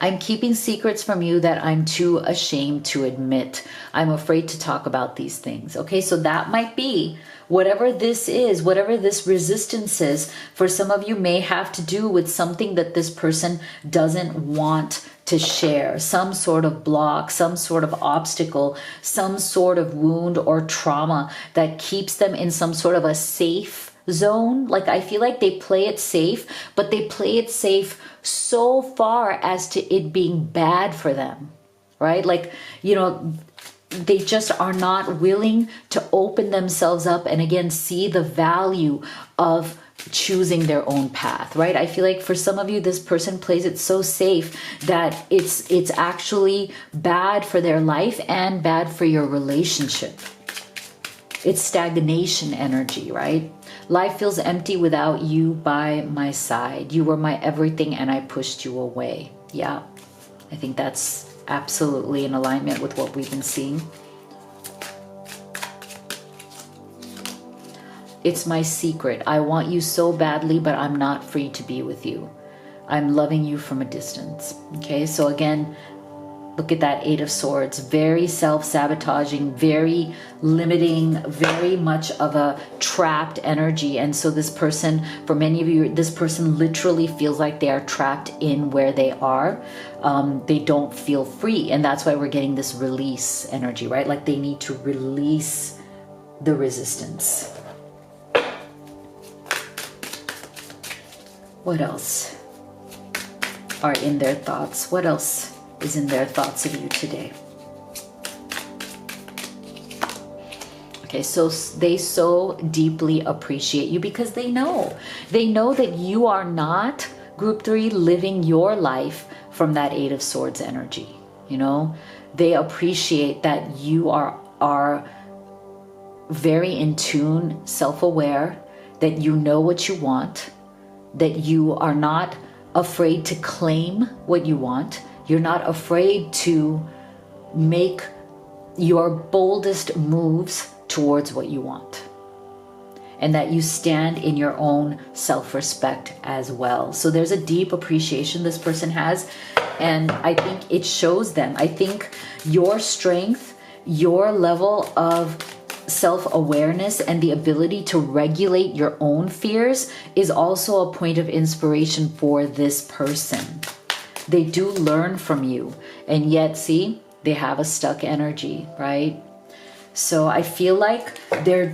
I'm keeping secrets from you that I'm too ashamed to admit. I'm afraid to talk about these things. Okay, so that might be whatever this is, whatever this resistance is. For some of you may have to do with something that this person doesn't want to share, some sort of block, some sort of obstacle, some sort of wound or trauma that keeps them in some sort of a safe zone. Like, I feel like they play it safe, but they play it safe so far as to it being bad for them, right? Like, they just are not willing to open themselves up and again see the value of choosing their own path, right? I feel like for some of you, this person plays it so safe that it's actually bad for their life and bad for your relationship. It's stagnation energy, right? Life feels empty without you by my side. You were my everything and I pushed you away. Yeah, I think that's absolutely in alignment with what we've been seeing. It's my secret. I want you so badly, but I'm not free to be with you. I'm loving you from a distance. Okay, so again, look at that Eight of Swords. Very self-sabotaging, very limiting, very much of a trapped energy. And so this person, for many of you, this person literally feels like they are trapped in where they are. They don't feel free. And that's why we're getting this release energy, right? Like they need to release the resistance. What else are in their thoughts? What else is in their thoughts of you today? Okay, so they so deeply appreciate you because they know that you are not, group 3, living your life from that Eight of Swords energy. You know, they appreciate that you are very in tune, self-aware, that you know what you want, that you are not afraid to claim what you want. You're not afraid to make your boldest moves towards what you want. And that you stand in your own self-respect as well. So there's a deep appreciation this person has. And I think it shows them. I think your strength, your level of self-awareness and the ability to regulate your own fears is also a point of inspiration for this person. They do learn from you, and yet see, they have a stuck energy, right? So I feel like they're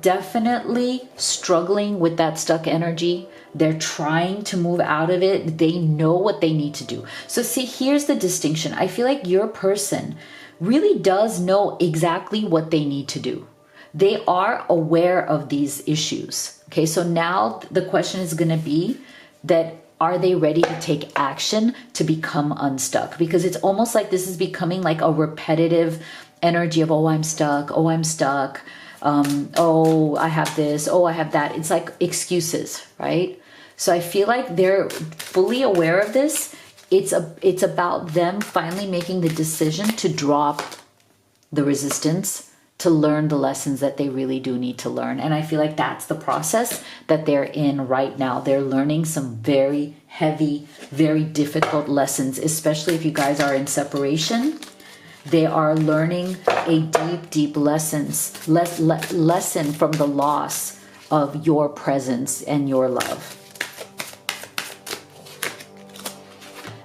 definitely struggling with that stuck energy. They're trying to move out of it. They know what they need to do. So see, here's the distinction. I feel like your person really does know exactly what they need to do. They are aware of these issues. Okay, so now the question is going to be that, are they ready to take action to become unstuck? Because it's almost like this is becoming like a repetitive energy of, oh, I'm stuck. Oh, I'm stuck. Oh, I have this. Oh, I have that. It's like excuses, right? So I feel like they're fully aware of this. It's about them finally making the decision to drop the resistance, to learn the lessons that they really do need to learn. And I feel like that's the process that they're in right now. They're learning some very heavy, very difficult lessons, especially if you guys are in separation. They are learning a deep, deep lesson from the loss of your presence and your love.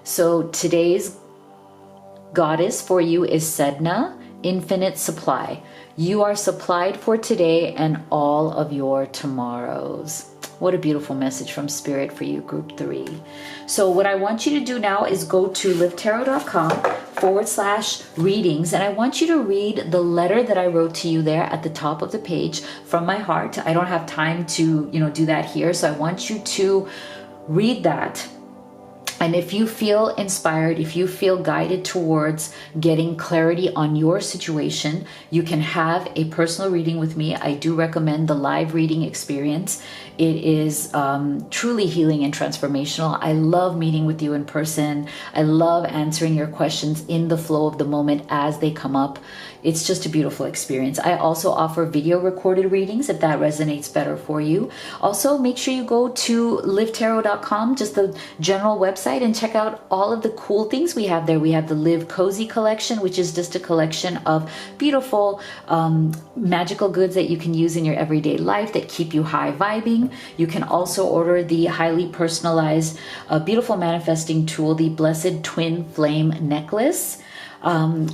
So today's goddess for you is Sedna, infinite supply. You are supplied for today and all of your tomorrows. What a beautiful message from Spirit for you, group 3. So what I want you to do now is go to livetarot.com/readings. And I want you to read the letter that I wrote to you there at the top of the page from my heart. I don't have time to, do that here. So I want you to read that. And if you feel inspired, if you feel guided towards getting clarity on your situation, you can have a personal reading with me. I do recommend the live reading experience. It is truly healing and transformational. I love meeting with you in person. I love answering your questions in the flow of the moment as they come up. It's just a beautiful experience. I also offer video recorded readings if that resonates better for you. Also, make sure you go to livetarot.com, just the general website, and check out all of the cool things we have there. We have the Live Cozy collection, which is just a collection of beautiful magical goods that you can use in your everyday life that keep you high vibing. You can also order the highly personalized, beautiful manifesting tool, the Blessed Twin Flame Necklace.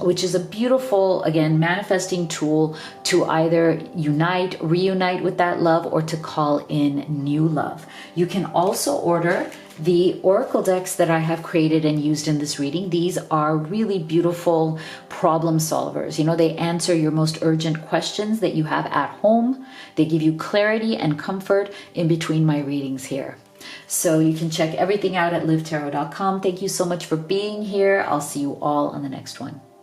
Which is a beautiful, again, manifesting tool to either reunite with that love, or to call in new love. You can also order the oracle decks that I have created and used in this reading. These are really beautiful problem solvers. They answer your most urgent questions that you have at home. They give you clarity and comfort in between my readings here. So you can check everything out at livetarot.com. Thank you so much for being here. I'll see you all on the next one.